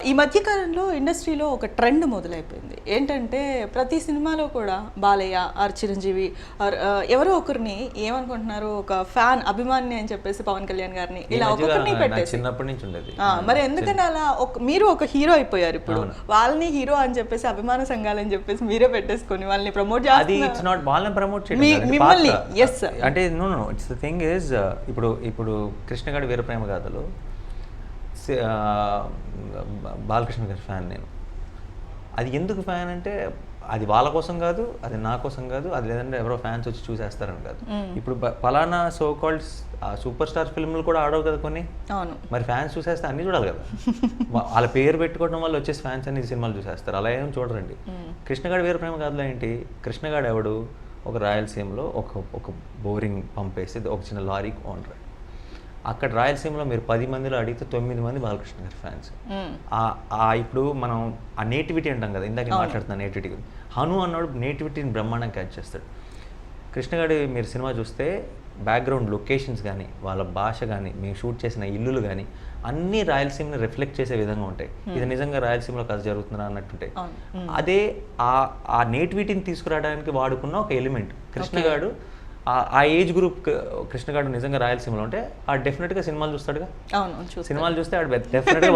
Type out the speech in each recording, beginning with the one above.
ఈ మధ్య కాలంలో ఇండస్ట్రీలో ఒక ట్రెండ్ మొదలైపోయింది. ఏంటంటే ప్రతి సినిమాలో కూడా బాలయ్య ఆర్ చిరంజీవి ఆర్ ఎవరో ఒకరిని ఏమనుకుంటున్నారు, ఒక ఫ్యాన్ అభిమాని అని చెప్పేసి పవన్ కళ్యాణ్ గారిని ఇలా ఒక్కొక్కరిని పెట్టేసి చిన్నప్పటి నుంచి ఉండేది. మరి ఎందుకని అలా మీరు ఒక హీరో అయిపోయారు ఇప్పుడు, వాళ్ళని హీరో అని చెప్పేసి అభిమాన సంఘాలని చెప్పేసి మీరే పెట్టేసుకొని వాళ్ళని ప్రమోట్ చేస్తున్నారు. వాళ్ళని ప్రమోట్ మిమ్మల్ని ఎస్ అంటే no it's the thing is ఇప్పుడు కృష్ణగాడి వీరప్రేమ గాథలో బాలకృష్ణ గారి ఫ్యాన్ నేను. అది ఎందుకు ఫ్యాన్ అంటే అది వాళ్ళ కోసం కాదు, అది నా కోసం కాదు, అది లేదంటే ఎవరో ఫ్యాన్స్ వచ్చి చూసేస్తారని కాదు. ఇప్పుడు పలానా సో కాల్డ్ సూపర్ స్టార్ ఫిల్మ్లు కూడా ఆడవు కదా కొన్ని. మరి ఫ్యాన్స్ చూసేస్తే అన్ని చూడాలి కదా. వాళ్ళ పేరు పెట్టుకోవడం వల్ల వచ్చేసి ఫ్యాన్స్ అన్ని సినిమాలు చూసేస్తారు. అలా ఏం చూడరండి. కృష్ణగాడి వీరప్రేమ గాథలో ఏంటి, కృష్ణగాడు ఎవడు, ఒక రాయలసీమలో ఒక బోరింగ్ పంపేసి ఒక చిన్న లారీ ఓనర్. అక్కడ రాయలసీమలో మీరు 10 మందిలో అడిగితే 9 మంది బాలకృష్ణ గారి ఫ్యాన్స్. ఇప్పుడు మనం ఆ నేటివిటీ అంటాం కదా, ఇందాక మాట్లాడుతున్నాను నేటివిటీ. హను అన్నాడు నేటివిటీని బ్రహ్మాండం క్యాచ్ చేస్తాడు. కృష్ణగాడి మీరు సినిమా చూస్తే బ్యాక్గ్రౌండ్ లొకేషన్స్ కానీ, వాళ్ళ భాష కానీ, మేము షూట్ చేసిన ఇల్లులు కానీ అన్నీ రాయలసీమని రిఫ్లెక్ట్ చేసే విధంగా ఉంటాయి. ఇది నిజంగా రాయలసీమలో కథ జరుగుతుందా అన్నట్టుంటాయి. అదే ఆ నేటివిటీని తీసుకురావడానికి వాడుకున్న ఒక ఎలిమెంట్ కృష్ణగాడు. ఆ ఏజ్ గ్రూప్ కృష్ణగాడు నిజంగా రాయలసీమలో ఉంటే ఆ డెఫినెట్గా సినిమాలు చూస్తాడుగా. సినిమాలు చూస్తే ఆడు డెఫినెట్గా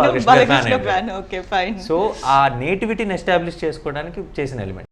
సో ఆ నేటివిటీని ఎస్టాబ్లిష్ చేసుకోవడానికి చేసిన ఎలిమెంట్.